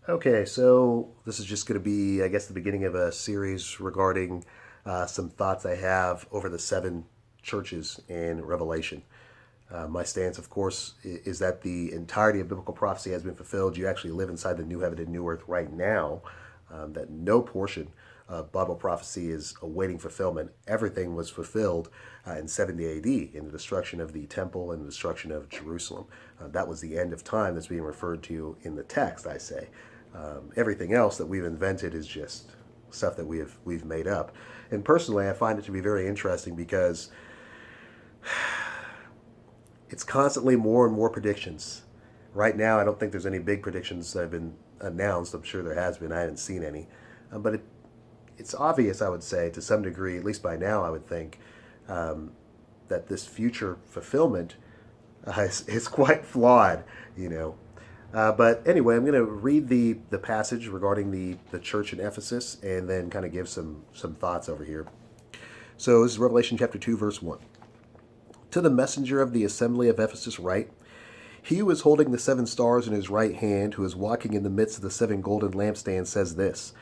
Okay, so this is just going to be, I guess, the beginning of a series regarding some thoughts I have over the seven churches in Revelation. My stance, of course, is that the entirety of biblical prophecy has been fulfilled. You actually live inside the new heaven and new earth right now, that no portion of Bible prophecy is awaiting fulfillment. Everything was fulfilled in 70 AD in the destruction of the temple and the destruction of Jerusalem. That was the end of time that's being referred to in the text, I say. Everything else that we've invented is just stuff that we've made up. And personally, I find it to be very interesting because it's constantly more and more predictions. Right now, I don't think there's any big predictions that have been announced. I'm sure there has been. I haven't seen any. But it's obvious, I would say, to some degree, at least by now, I would think, that this future fulfillment is quite flawed, you know. But anyway, I'm going to read the passage regarding the church in Ephesus and then kind of give some thoughts over here. So this is Revelation chapter 2, verse 1. To the messenger of the assembly of Ephesus write, he who is holding the seven stars in his right hand, who is walking in the midst of the seven golden lampstands, says this: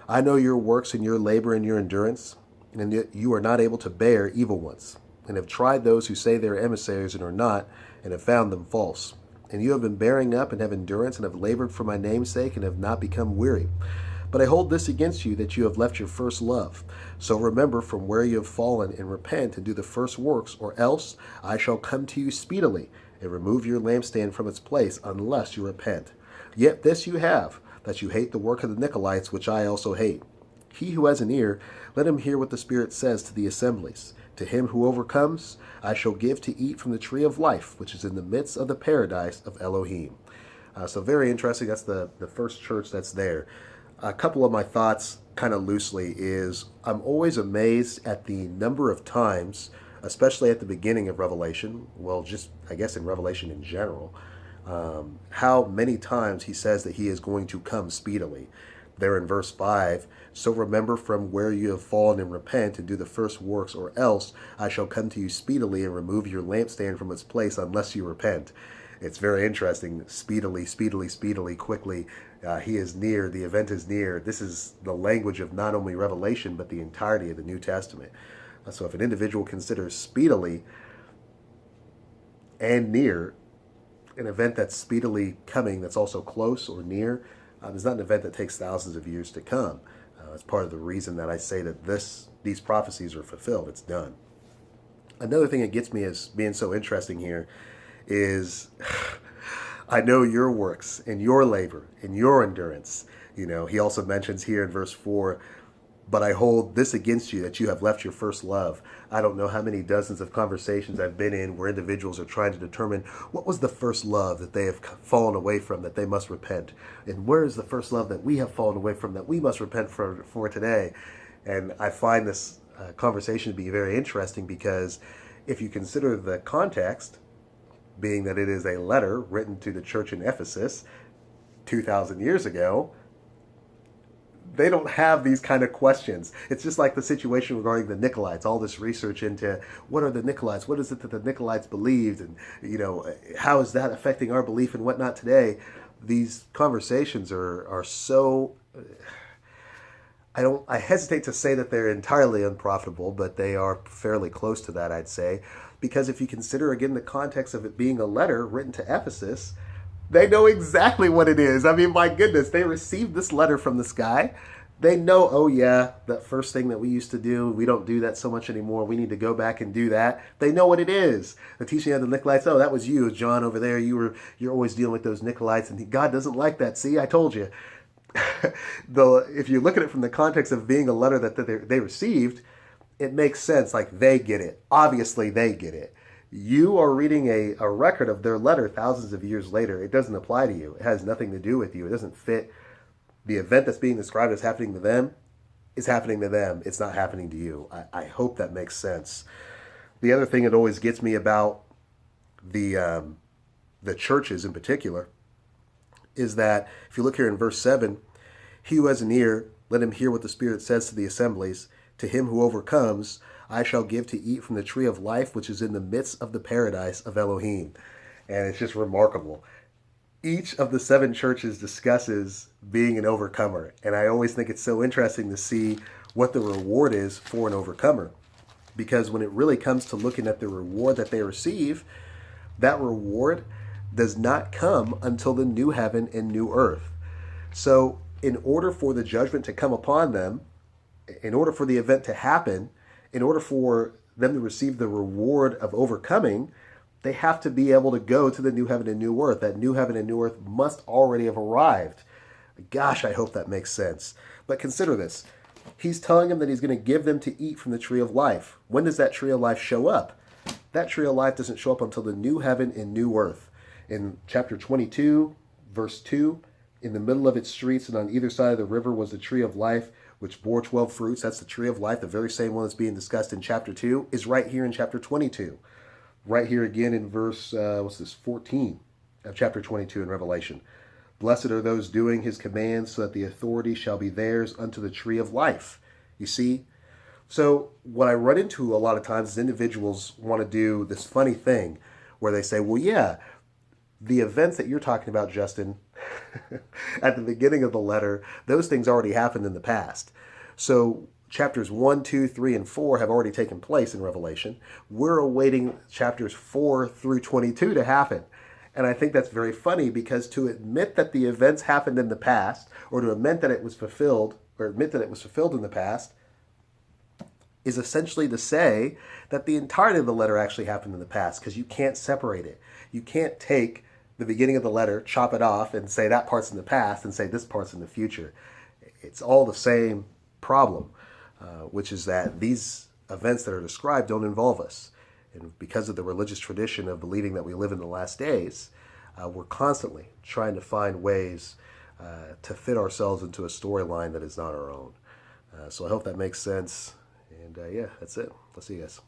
I know your works and your labor and your endurance, and that you are not able to bear evil ones, and have tried those who say they are emissaries and are not, and have found them false. And you have been bearing up and have endurance and have labored for my name's sake and have not become weary. But I hold this against you, that you have left your first love. So remember from where you have fallen and repent and do the first works, or else I shall come to you speedily and remove your lampstand from its place unless you repent. Yet this you have, that you hate the work of the Nicolaitans, which I also hate. He who has an ear, let him hear what the Spirit says to the assemblies. To him who overcomes, I shall give to eat from the tree of life, which is in the midst of the paradise of Elohim. So very interesting. That's the first church that's there. A couple of my thoughts, kind of loosely, is I'm always amazed at the number of times, especially at the beginning of Revelation, well, just I guess in Revelation in general, how many times he says that he is going to come speedily. There in verse 5, so remember from where you have fallen and repent and do the first works, or else I shall come to you speedily and remove your lampstand from its place unless you repent. It's very interesting. Speedily, speedily, speedily, quickly. He is near. The event is near. This is the language of not only Revelation, but the entirety of the New Testament. So if an individual considers speedily and near an event that's speedily coming, that's also close or near, it's not an event that takes thousands of years to come. It's part of the reason that I say that these prophecies are fulfilled. It's done. Another thing that gets me as being so interesting here is I know your works and your labor and your endurance. You know, he also mentions here in verse 4, but I hold this against you, that you have left your first love. I don't know how many dozens of conversations I've been in where individuals are trying to determine what was the first love that they have fallen away from, that they must repent. And where is the first love that we have fallen away from, that we must repent for today? And I find this conversation to be very interesting because if you consider the context, being that it is a letter written to the church in Ephesus 2,000 years ago, they don't have these kind of questions. It's just like the situation regarding the Nicolaitans, all this research into what are the Nicolaitans, what is it that the Nicolaitans believed, and how is that affecting our belief and whatnot today. These conversations are so I hesitate to say that they're entirely unprofitable, but they are fairly close to that, I'd say, because if you consider again the context of it being a letter written to Ephesus, they know exactly what it is. I mean, my goodness, they received this letter from this guy. They know, oh yeah, that first thing that we used to do, we don't do that so much anymore. We need to go back and do that. They know what it is. The teaching of the Nicolaitans, oh, that was you, John, over there. You're always dealing with those Nicolaitans, and God doesn't like that. See, I told you. If you look at it from the context of being a letter that they received, it makes sense. Like, they get it. Obviously, they get it. You are reading a record of their letter thousands of years later. It doesn't apply to you. It has nothing to do with you. It doesn't fit. The event that's being described as happening to them is happening to them. It's not happening to you. I hope that makes sense. The other thing that always gets me about the churches in particular is that if you look here in verse 7, he who has an ear, let him hear what the Spirit says to the assemblies. To him who overcomes, I shall give to eat from the tree of life, which is in the midst of the paradise of Elohim. And it's just remarkable. Each of the seven churches discusses being an overcomer. And I always think it's so interesting to see what the reward is for an overcomer. Because when it really comes to looking at the reward that they receive, that reward does not come until the new heaven and new earth. So, in order for the judgment to come upon them, in order for the event to happen, in order for them to receive the reward of overcoming, they have to be able to go to the new heaven and new earth. That new heaven and new earth must already have arrived. Gosh, I hope that makes sense. But consider this. He's telling them that he's going to give them to eat from the tree of life. When does that tree of life show up? That tree of life doesn't show up until the new heaven and new earth. In chapter 22, verse 2, in the middle of its streets and on either side of the river was the tree of life, which bore 12 fruits. That's the tree of life. The very same one that's being discussed in chapter 2 is right here in chapter 22. Right here again in verse, 14 of chapter 22 in Revelation. Blessed are those doing his commands, so that the authority shall be theirs unto the tree of life. You see? So what I run into a lot of times is individuals want to do this funny thing where they say, well, yeah, the events that you're talking about, Justin, at the beginning of the letter, those things already happened in the past. So chapters 1, 2, 3, and 4 have already taken place in Revelation. We're awaiting chapters 4 through 22 to happen. And I think that's very funny, because to admit that the events happened in the past, or to admit that it was fulfilled, or admit that it was fulfilled in the past, is essentially to say that the entirety of the letter actually happened in the past, because you can't separate it. You can't take the beginning of the letter, chop it off, and say that part's in the past, and say this part's in the future. It's all the same problem, which is that these events that are described don't involve us. And because of the religious tradition of believing that we live in the last days, we're constantly trying to find ways to fit ourselves into a storyline that is not our own. So I hope that makes sense. And yeah, that's it. I'll see you guys.